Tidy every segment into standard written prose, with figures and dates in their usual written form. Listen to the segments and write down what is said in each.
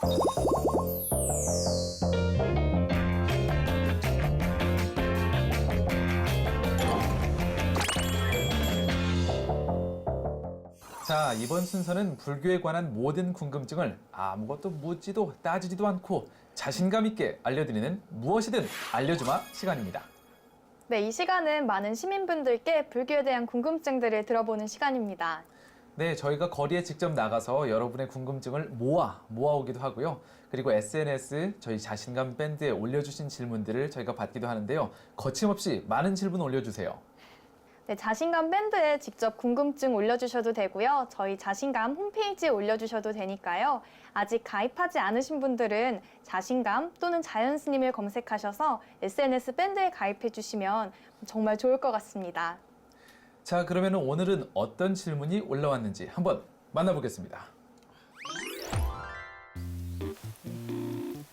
자, 이번 순서는 불교에 관한 모든 궁금증을 아무것도 묻지도 따지지도 않고 자신감 있게 알려드리는 무엇이든 알려주마 시간입니다. 네, 이 시간은 많은 시민분들께 불교에 대한 궁금증들을 들어보는 시간입니다. 네, 저희가 거리에 직접 나가서 여러분의 궁금증을 모아오기도 하고요. 그리고 SNS 저희 자신감 밴드에 올려주신 질문들을 저희가 받기도 하는데요. 거침없이 많은 질문 올려주세요. 네, 자신감 밴드에 직접 궁금증 올려주셔도 되고요. 저희 자신감 홈페이지에 올려주셔도 되니까요. 아직 가입하지 않으신 분들은 자신감 또는 자연스님을 검색하셔서 SNS 밴드에 가입해 주시면 정말 좋을 것 같습니다. 자, 그러면 오늘은 어떤 질문이 올라왔는지 한번 만나보겠습니다.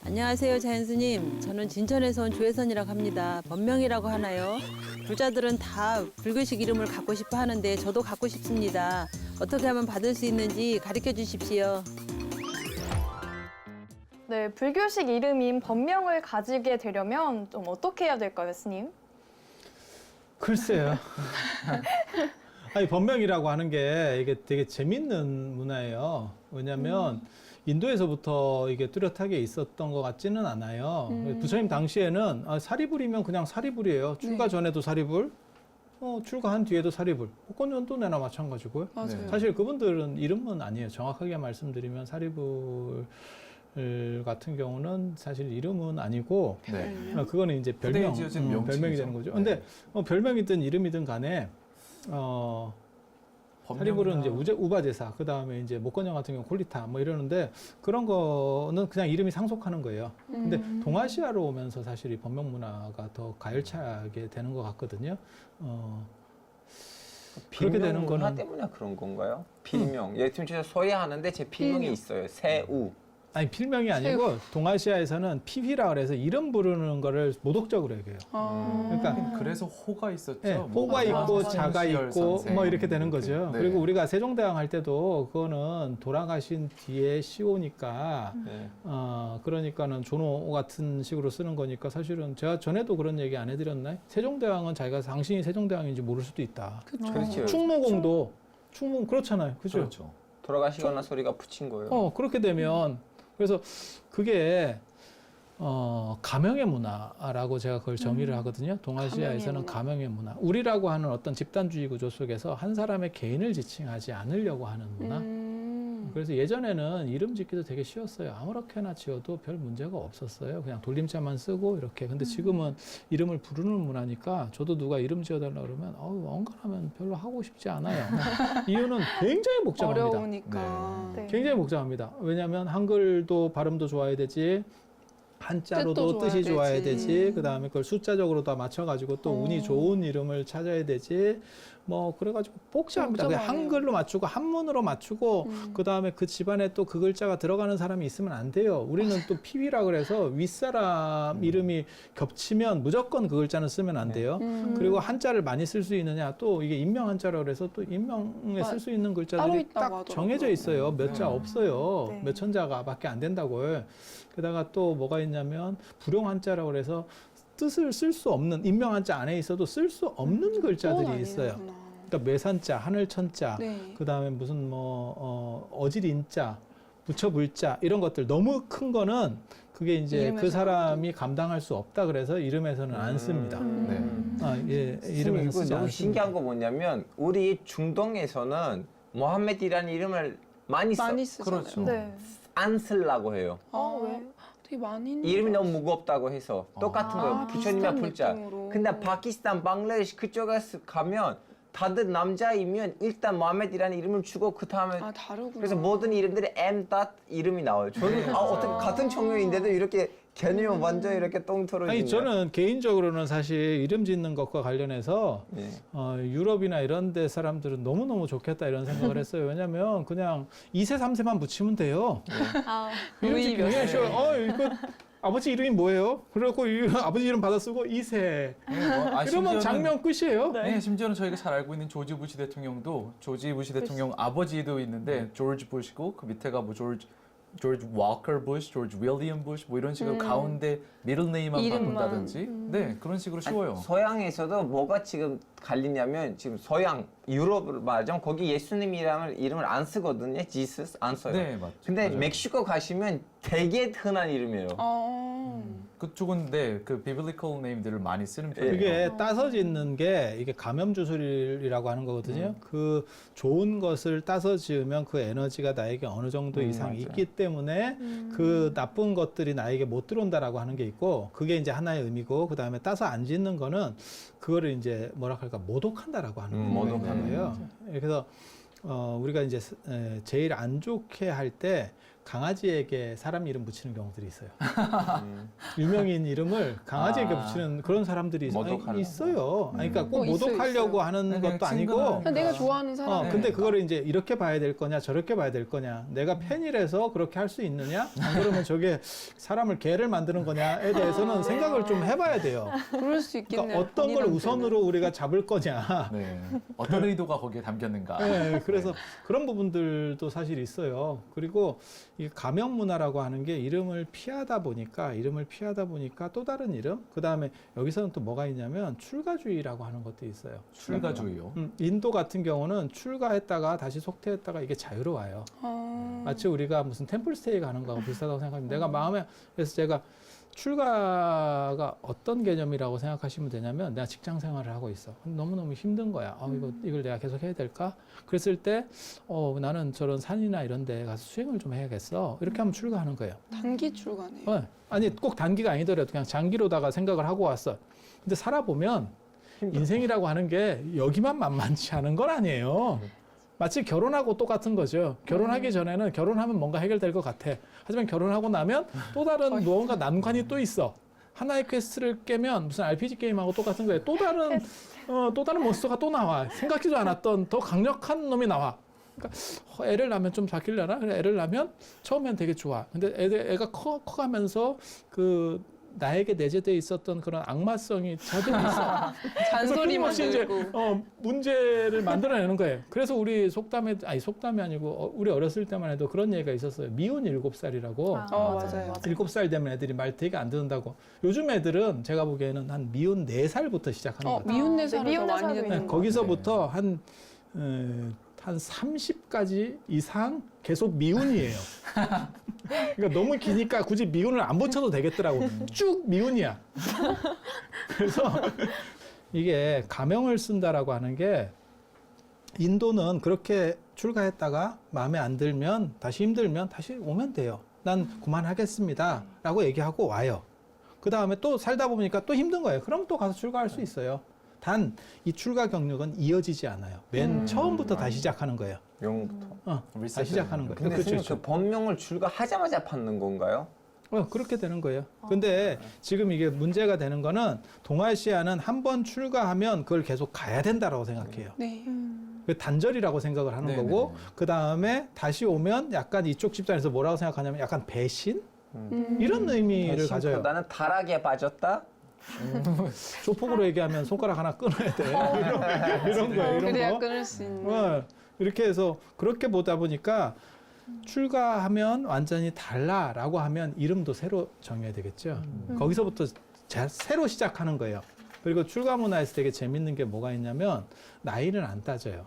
안녕하세요, 자연스님. 저는 진천에서 온 조혜선이라고 합니다. 법명이라고 하나요? 부자들은 다 불교식 이름을 갖고 싶어 하는데 저도 갖고 싶습니다. 어떻게 하면 받을 수 있는지 가르쳐 주십시오. 네, 불교식 이름인 법명을 가지게 되려면 좀 어떻게 해야 될까요, 스님? 글쎄요. 아니, 법명이라고 하는 게 이게 되게 재밌는 문화예요. 왜냐하면 인도에서부터 이게 뚜렷하게 있었던 것 같지는 않아요. 부처님 당시에는 사리불이면 그냥 사리불이에요. 출가 전에도 사리불, 출가한 뒤에도 사리불. 복권연도 내나 마찬가지고요. 맞아요. 사실 그분들은 이름은 아니에요. 정확하게 말씀드리면 사리불 같은 경우는 사실 이름은 아니고, 네. 그거는 이제 별명, 후대에 지어진 명칭이죠. 별명이 되는 거죠. 네. 근데 별명이든 이름이든 간에 사리불은 이제 우바제사, 그 다음에 이제 목건형 같은 경우 콜리타 뭐 이러는데 그런 거는 그냥 이름이 상속하는 거예요. 근데 동아시아로 오면서 사실 이 법명 문화가 더 가열차게 되는 것 같거든요. 그렇게 되는 문화 거는 때문에 그런 건가요? 필명. 예를 들면 제가 소야 하는데 제 필명이 있어요. 새우. 아니 필명이 아니고 동아시아에서는 피휘라 그래서 이름 부르는 거를 모독적으로 얘기해요. 그러니까 그래서 호가 있었죠. 네, 뭐 호가 있고 화성 자가 시열 있고 선생. 뭐 이렇게 되는 거죠. 네. 그리고 우리가 세종대왕 할 때도 그거는 돌아가신 뒤에 시오니까 네. 그러니까는 존호 같은 식으로 쓰는 거니까 사실은 제가 전에도 그런 얘기 안 해드렸나요? 세종대왕은 자기가 당신이 세종대왕인지 모를 수도 있다. 그렇죠. 충무공도 충무 그렇잖아요. 그죠? 그렇죠. 돌아가시거나 소리가 붙인 거예요. 그렇게 되면 그래서 그게 가명의 문화라고 제가 그걸 정의를 하거든요. 동아시아에서는 가명의 문화. 우리라고 하는 어떤 집단주의 구조 속에서 한 사람의 개인을 지칭하지 않으려고 하는 문화. 그래서 예전에는 이름 짓기도 되게 쉬웠어요. 아무렇게나 지어도 별 문제가 없었어요. 그냥 돌림자만 쓰고 이렇게. 근데 지금은 이름을 부르는 문화니까 저도 누가 이름 지어달라 그러면 언간하면 별로 하고 싶지 않아요. 이유는 굉장히 복잡합니다. 어려우니까. 네. 굉장히 복잡합니다. 왜냐하면 한글도 발음도 좋아야 되지, 한자로도 뜻이 좋아야 되지, 그 다음에 그걸 숫자적으로 다 맞춰가지고 또 운이 좋은 이름을 찾아야 되지, 뭐, 그래가지고 복잡합니다. 그냥 한글로 맞추고, 한문으로 맞추고, 그 다음에 그 집안에 또 그 글자가 들어가는 사람이 있으면 안 돼요. 우리는 또 피위라 그래서 윗사람 이름이 겹치면 무조건 그 글자는 쓰면 안 돼요. 그리고 한자를 많이 쓸 수 있느냐, 또 이게 인명 한자라 그래서 또 인명에 쓸 수 있는 글자들이 딱 정해져 있어요. 몇 자 없어요. 네. 몇 천자가 밖에 안 된다고요. 게다가 또 뭐가 있냐면 불용 한자라고 그래서 뜻을 쓸 수 없는 인명 한자 안에 있어도 쓸 수 없는 글자들이 있어요. 그러니까 매산자, 하늘천자, 네. 그 다음에 무슨 어질인자, 부처불자 이런 것들 너무 큰 거는 그게 이제 그 사람이 감당할 수 없다 그래서 이름에서는 안 씁니다. 네. 이름에서 쓰지 너무 않습니다. 신기한 거 뭐냐면 우리 중동에서는 모함메드라는 이름을 많이 쓰잖아요. 그렇죠. 네. 안 쓰려고 해요. 왜? 되게 많이 있는 이름이 줄 너무 무겁다고 해서 똑같은 거예요. 부처님의 비슷한 불자. 느낌으로. 근데 파키스탄, 방글라데시 그쪽에 가면 다들 남자이면 일단 모함메드라는 이름을 주고 그 다음에 다르구나. 그래서 모든 이름들이 M. 이름이 나와요. 저는 어떻게 같은 청명인데도 이렇게 개념 완전 이렇게 똥 아니 털어지는 저는 개인적으로는 사실 이름 짓는 것과 관련해서 네. 유럽이나 이런 데 사람들은 너무너무 좋겠다 이런 생각을 했어요. 왜냐면 그냥 2세, 3세만 붙이면 돼요. 이름 짓기 굉장히 쉬워요. 이거 아버지 이름이 뭐예요? 그래갖고 아버지 이름 받아 쓰고 2세. 이러면 장면 끝이에요. 네, 심지어는 저희가 잘 알고 있는 조지 부시 대통령도 조지 부시 대통령 아버지도 있는데 조지 부시고 그 밑에가 뭐 조지 조지 워커 부시, 조지 윌리엄 부시 뭐 이런 식으로 가운데 미들 네임만 이름만. 바꾼다든지 네 그런 식으로 쉬워요. 서양에서도 뭐가 지금 갈리냐면 지금 서양 유럽을 말하자면 거기 예수님 이름을 안 쓰거든요. 지스스 안 써요. 네 맞죠. 근데 맞아요. 멕시코 가시면 되게 흔한 이름이에요. 그쪽은 그 비블리컬 네임들을 많이 쓰는 편이에요. 그게 따서 짓는 게 이게 감염 주술이라고 하는 거거든요. 그 좋은 것을 따서 지으면 그 에너지가 나에게 어느 정도 이상 맞아요. 있기 때문에 그 나쁜 것들이 나에게 못 들어온다라고 하는 게 있고 그게 이제 하나의 의미고 그 다음에 따서 안 짓는 거는 그거를 이제 뭐라 할까 모독한다라고 하는 모독하는 거예요. 그래서 우리가 이제 제일 안 좋게 할 때 강아지에게 사람 이름 붙이는 경우들이 있어요. 유명인 이름을 강아지에게 붙이는 그런 사람들이 모독하려고. 있어요. 아니, 그러니까 꼭 있어요, 모독하려고 하는 그냥 것도 아니고 친근한 그냥 내가 좋아하는 사람. 근데 그거를 이제 이렇게 봐야 될 거냐 저렇게 봐야 될 거냐 내가 팬이라서 그렇게 할 수 있느냐 안 그러면 저게 사람을 개를 만드는 거냐에 대해서는 생각을 좀 해봐야 돼요. 그럴 수 있겠네요. 그러니까 어떤 걸 본인한테는. 우선으로 우리가 잡을 거냐. 네. 어떤 의도가 거기에 담겼는가. 네, 그래서 그런 부분들도 사실 있어요. 그리고 이 가명 문화라고 하는 게 이름을 피하다 보니까 또 다른 이름, 그 다음에 여기서는 또 뭐가 있냐면 출가주의라고 하는 것도 있어요. 출가주의요. 인도 같은 경우는 출가했다가 다시 속퇴했다가 이게 자유로워요. 마치 우리가 무슨 템플스테이 가는 거하고 비슷하다고 생각합니다. 내가 마음에 그래서 제가 출가가 어떤 개념이라고 생각하시면 되냐면 내가 직장 생활을 하고 있어. 너무너무 힘든 거야. 이걸 내가 계속 해야 될까? 그랬을 때 나는 저런 산이나 이런 데 가서 수행을 좀 해야겠어. 이렇게 하면 출가하는 거예요. 단기 출가네요. 아니 꼭 단기가 아니더라도 그냥 장기로다가 생각을 하고 왔어. 근데 살아보면 인생이라고 하는 게 여기만 만만치 않은 건 아니에요. 마치 결혼하고 똑같은 거죠. 결혼하기 전에는 결혼하면 뭔가 해결될 것 같아. 하지만 결혼하고 나면 또 다른 무언가 난관이 또 있어. 하나의 퀘스트를 깨면 무슨 RPG 게임하고 똑같은 거예요. 또 다른 몬스터가 또 나와. 생각지도 않았던 더 강력한 놈이 나와. 그러니까 애를 낳으면 좀 바뀌려나? 그래 애를 낳으면 처음엔 되게 좋아. 근데 애가 커가면서 나에게 내재되어 있었던 그런 악마성이 저절로 있어. 잔소리만 그래서 이제 들고. 문제를 만들어내는 거예요. 그래서 우리 속담이 아니고 우리 어렸을 때만 해도 그런 얘기가 있었어요. 미운 7살이라고. 맞아요. 7살 되면 애들이 말 되게 안 듣는다고. 요즘 애들은 제가 보기에는 한 미운 4살부터 시작하는 것 같아요. 미운 내살을 미운 더 많이 내살도 듣는 있는 거. 거기서부터 한 30까지 이상 계속 미운이에요. 그러니까 너무 기니까 굳이 미운을 안 붙여도 되겠더라고. 쭉 미운이야. 그래서 이게 가명을 쓴다라고 하는 게 인도는 그렇게 출가했다가 마음에 안 들면 다시 힘들면 다시 오면 돼요. 난 그만하겠습니다. 라고 얘기하고 와요. 그 다음에 또 살다 보니까 또 힘든 거예요. 그럼 또 가서 출가할 수 있어요. 단 이 출가 경력은 이어지지 않아요. 맨 처음부터 다시 시작하는 거예요. 영부터. 다시 시작하는 거예요. 근데 그렇죠, 선생님 그렇죠. 그 법명을 출가하자마자 받는 건가요? 그렇게 되는 거예요. 근데 지금 이게 문제가 되는 거는 동아시아는 한 번 출가하면 그걸 계속 가야 된다라고 생각해요. 네. 그 단절이라고 생각을 하는 네네네. 거고 그 다음에 다시 오면 약간 이쪽 집단에서 뭐라고 생각하냐면 약간 배신? 이런 의미를 가져요. 대신보다는 타락에 빠졌다? 조폭으로 얘기하면 손가락 하나 끊어야 돼. 이런 거예요. 이런 그래야 거. 끊을 수 있는. 이렇게 해서 그렇게 보다 보니까 출가하면 완전히 달라라고 하면 이름도 새로 정해야 되겠죠. 거기서부터 새로 시작하는 거예요. 그리고 출가 문화에서 되게 재밌는 게 뭐가 있냐면 나이는 안 따져요.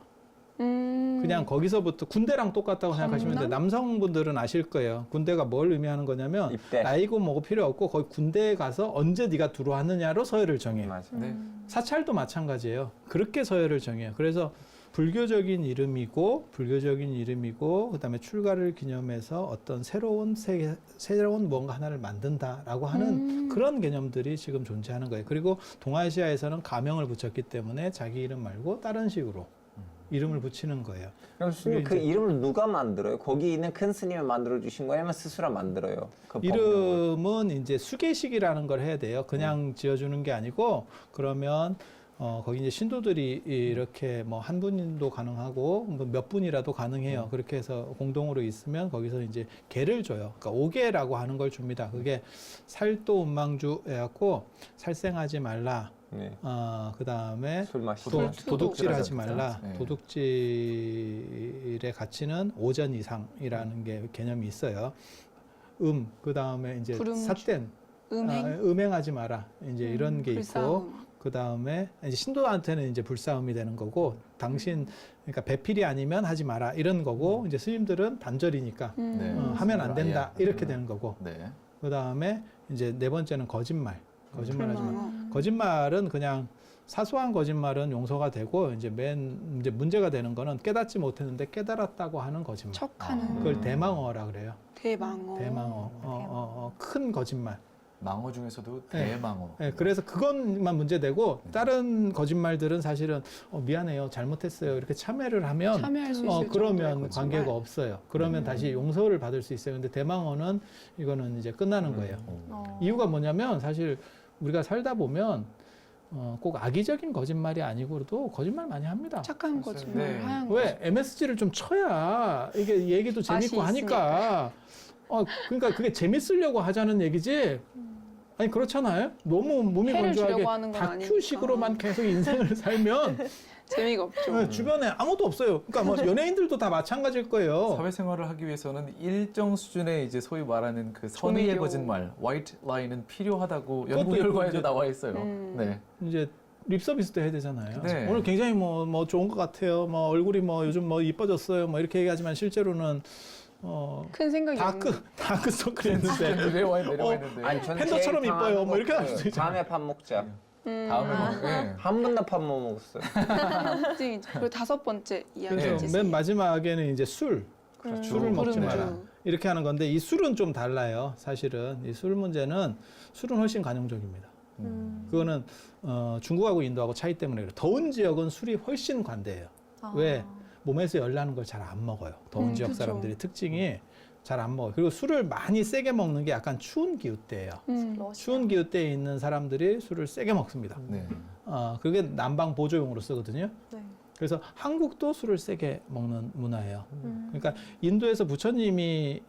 그냥 거기서부터 군대랑 똑같다고 생각하시면 돼요. 남성분들은 아실 거예요. 군대가 뭘 의미하는 거냐면 입대. 나이고 뭐고 필요 없고 거기 군대에 가서 언제 네가 들어왔느냐로 서열을 정해요. 맞아. 네. 사찰도 마찬가지예요. 그렇게 서열을 정해요. 그래서 불교적인 이름이고 그다음에 출가를 기념해서 어떤 새로운 뭔가 하나를 만든다라고 하는 그런 개념들이 지금 존재하는 거예요. 그리고 동아시아에서는 가명을 붙였기 때문에 자기 이름 말고 다른 식으로 이름을 붙이는 거예요. 그럼 스님 그 이름을 누가 만들어요? 거기 있는 큰 스님이 만들어 주신 거예요? 아니면 스스로 만들어요? 그 법명을? 이름은 이제 수계식이라는 걸 해야 돼요. 그냥 지어주는 게 아니고 그러면 거기 이제 신도들이 이렇게 뭐 한 분도 가능하고 뭐 몇 분이라도 가능해요. 그렇게 해서 공동으로 있으면 거기서 이제 개를 줘요. 그러니까 오개라고 하는 걸 줍니다. 그게 살도 운망주 해갖고 살생하지 말라. 네. 그 다음에 술 마시고. 도둑질하지 말라. 네. 도둑질의 가치는 5전 이상이라는 게 개념이 있어요. 그 다음에 이제 불음주. 삿된 음행, 음행하지 마라. 이제 이런 게 있고, 불싸움. 그 다음에 이제 신도한테는 이제 불싸움이 되는 거고, 당신 그러니까 배필이 아니면 하지 마라 이런 거고, 이제 스님들은 단절이니까 네. 하면 안 된다 예. 이렇게 되는 거고, 네. 그 다음에 이제 네 번째는 거짓말하지 마. 불망어. 거짓말은 그냥 사소한 거짓말은 용서가 되고 이제 이제 문제가 되는 거는 깨닫지 못했는데 깨달았다고 하는 거짓말. 척하는 그걸 대망어라 그래요. 대망어. 대망어. 큰 거짓말. 망어 중에서도 네. 대망어. 네, 그래서 그것만 문제되고 다른 거짓말들은 사실은 미안해요, 잘못했어요 이렇게 참회를 하면 참여할 수 있을 그러면 정도의 관계가 거짓말. 없어요. 그러면 다시 용서를 받을 수 있어요. 근데 대망어는 이거는 이제 끝나는 거예요. 이유가 뭐냐면 사실 우리가 살다 보면 꼭 악의적인 거짓말이 아니고도 거짓말 많이 합니다. 착한 거짓말, 네. 하얀 왜 거짓말. MSG를 좀 쳐야 이게 얘기도 맛이 재밌고 하니까 그러니까 그게 재밌으려고 하자는 얘기지. 아니 그렇잖아요. 너무 몸이 해를 건조하게 주려고 하는 건 다큐식으로만 아니니까. 계속 인생을 살면 재미가 없죠. 네, 주변에 아무도 없어요. 그러니까 뭐 연예인들도 다 마찬가지일 거예요. 사회생활을 하기 위해서는 일정 수준의 이제 소위 말하는 그 선의의 조미료. 거짓말, 화이트 라인은 필요하다고 그것도 연구 결과에도 이제- 나와 있어요. 음. 네. 이제 립 서비스도 해야 되잖아요. 네. 오늘 굉장히 뭐 좋은 것 같아요. 뭐 얼굴이 뭐 요즘 뭐 이뻐졌어요. 뭐 이렇게 얘기하지만 실제로는 큰 생각이 없는. 다크서클 했는데 내려와 있는데. 아니, 저는 팬더처럼 제일 이뻐요. 뭐 이렇게 할 당황한 수 거 있잖아요. 다음에 밥 먹자. 다음에 네. 한 번도 밥 못 먹었어요. 특징이죠. 그리고 5번째 이야기 그래서 이제 맨 마지막에는 이제 술을 먹지 마라. 불음주. 이렇게 하는 건데 이 술은 좀 달라요. 사실은 이 술 문제는 술은 훨씬 관용적입니다. 그거는 중국하고 인도하고 차이 때문에 그래요. 더운 지역은 술이 훨씬 관대해요. 왜? 몸에서 열 나는 걸 잘 안 먹어요. 더운 지역 그쵸. 사람들이 특징이 잘 안 먹어요. 그리고 술을 많이 세게 먹는 게 약간 추운 기후 때예요. 추운 기후 때에 있는 사람들이 술을 세게 먹습니다. 네. 그게 난방 보조용으로 쓰거든요. 네. 그래서 한국도 술을 세게 먹는 문화예요. 그러니까 인도에서 부처님이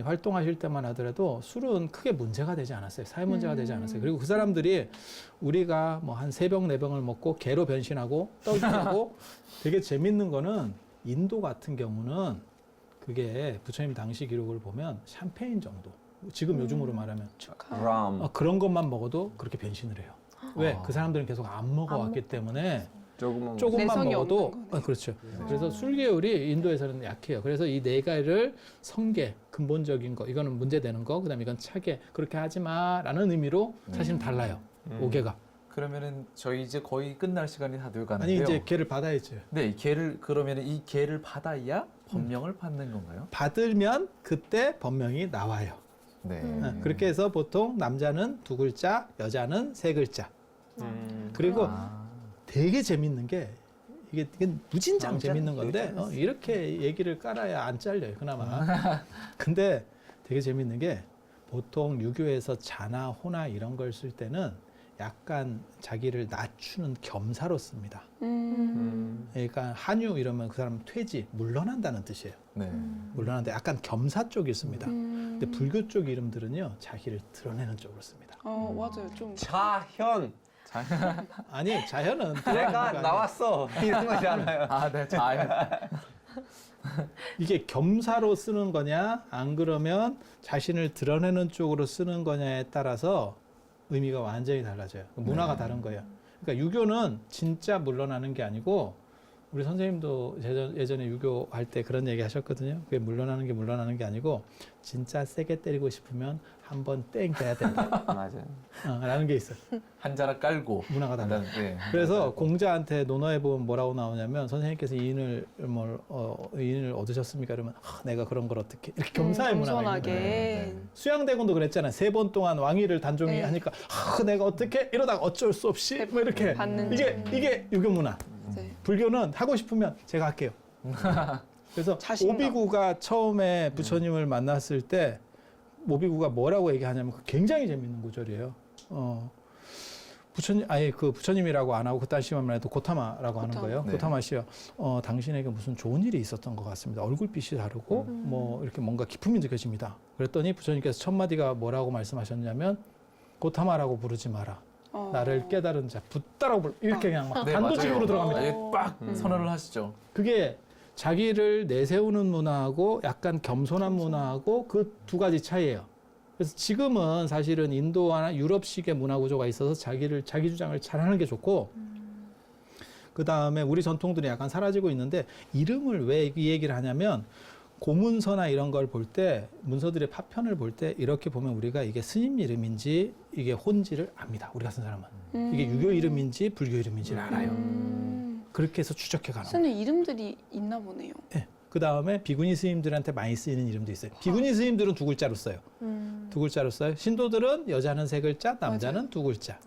활동하실 때만 하더라도 술은 크게 문제가 되지 않았어요. 사회 문제가 되지 않았어요. 그리고 그 사람들이 우리가 뭐 한 3병, 4병을 먹고 개로 변신하고 떡이 되고 되게 재밌는 거는 인도 같은 경우는 그게 부처님 당시 기록을 보면 샴페인 정도. 지금 요즘으로 말하면 람. 그런 것만 먹어도 그렇게 변신을 해요. 왜? 아. 그 사람들은 계속 안 먹어왔기 때문에 조금만 조금만 내성이 먹어도 없는 거네. 그렇죠. 그래서 술 계열이 인도에서는 약해요. 그래서 이 네 가지를 성계 근본적인 거 이거는 문제되는 거 그다음에 이건 차게 그렇게 하지 마라는 의미로 사실은 달라요. 5개가. 그러면은 저희 이제 거의 끝날 시간이 다 되어 아니 가는데요. 이제 개를 받아야죠. 네, 이 개를 그러면은 이 개를 받아야 법명을 받는 건가요? 받으면 그때 법명이 나와요. 네. 그렇게 해서 보통 남자는 2글자, 여자는 3글자. 그리고 되게 재밌는 게 이게 무진장 남자는 재밌는 건데 여자는 이렇게 얘기를 깔아야 안 잘려요. 그나마. 근데 되게 재밌는 게 보통 유교에서 자나 호나 이런 걸 쓸 때는 약간 자기를 낮추는 겸사로 씁니다. 그러니까 한유 이러면 그 사람 퇴지, 물러난다는 뜻이에요. 네. 물러난데 약간 겸사 쪽이 씁니다. 근데 불교 쪽 이름들은요, 자기를 드러내는 쪽으로 씁니다. 맞아요. 좀 자현. 아니, 자현은 내가 나왔어. 이런 거잖아요. 아, 네. 잘. 이게 겸사로 쓰는 거냐, 안 그러면 자신을 드러내는 쪽으로 쓰는 거냐에 따라서 의미가 완전히 달라져요. 문화가 다른 거예요. 그러니까 유교는 진짜 물러나는 게 아니고 우리 선생님도 예전에 유교할 때 그런 얘기 하셨거든요. 그게 물러나는 게 아니고 진짜 세게 때리고 싶으면 한번 땡겨야 된다. 맞아요. 라는 게 있어요. 한 자락 깔고. 문화가 달라요. 네. 그래서 공자한테 논어에 보면 뭐라고 나오냐면 선생님께서 이인을 얻으셨습니까? 그러면 내가 그런 걸 어떻게 이렇게 겸사의 문화가 있는 거예요. 겸손하게. 수양대군도 그랬잖아요. 3번 동안 왕위를 단종이 네. 하니까 내가 어떻게 이러다가 어쩔 수 없이 뭐 이렇게 받는 이게 유교 문화. 네. 불교는 하고 싶으면 제가 할게요. 그래서 자신감. 오비구가 처음에 부처님을 만났을 때 오비구가 뭐라고 얘기하냐면 굉장히 재밌는 구절이에요. 부처님, 아예 그 부처님이라고 안 하고 그딴 식으로만 해도 고타마라고 하는 거예요. 네. 고타마 씨요. 당신에게 무슨 좋은 일이 있었던 것 같습니다. 얼굴빛이 다르고 뭐 이렇게 뭔가 기품이 느껴집니다. 그랬더니 부처님께서 첫 마디가 뭐라고 말씀하셨냐면 고타마라고 부르지 마라. 나를 깨달은 자, 붓다라고 이렇게 그냥 막 네, 단도직입으로 맞아요. 들어갑니다. 아예 빡 선언을 하시죠. 그게 자기를 내세우는 문화하고 약간 겸손한 문화하고 그 두 가지 차이예요. 그래서 지금은 사실은 인도나 유럽식의 문화 구조가 있어서 자기 주장을 잘하는 게 좋고, 그 다음에 우리 전통들이 약간 사라지고 있는데, 이름을 왜 이 얘기를 하냐면 고문서나 이런 걸 볼 때, 문서들의 파편을 볼 때 이렇게 보면 우리가 이게 스님 이름인지 이게 혼지를 압니다. 우리 같은 사람은 이게 유교 이름인지 불교 이름인지를 알아요. 그렇게 해서 추적해 가는 거예요. 스님 이름들이 있나 보네요. 네. 그 다음에 비구니 스님들한테 많이 쓰이는 이름도 있어요. 비구니 스님들은 두 글자로 써요. 두 글자로 써요. 신도들은 여자는 세 글자, 남자는 맞아요. 두 글자.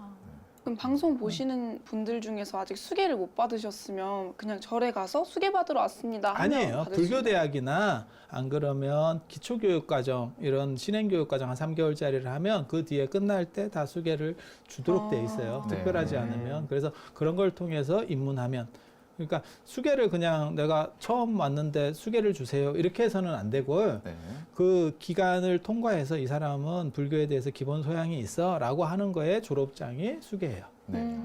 그럼 방송 보시는 분들 중에서 아직 수계를 못 받으셨으면 그냥 절에 가서 수계 받으러 왔습니다 하면 아니에요. 받을 수 있나요? 불교대학이나 안 그러면 기초교육과정 이런 신행교육과정 한 3개월짜리를 하면 그 뒤에 끝날 때 다 수계를 주도록 돼 있어요. 네. 특별하지 않으면. 그래서 그런 걸 통해서 입문하면, 그러니까 수계를 그냥 내가 처음 왔는데 수계를 주세요 이렇게 해서는 안 되고, 네. 그 기간을 통과해서 이 사람은 불교에 대해서 기본 소양이 있어 라고 하는 거에 졸업장이 수계예요. 네.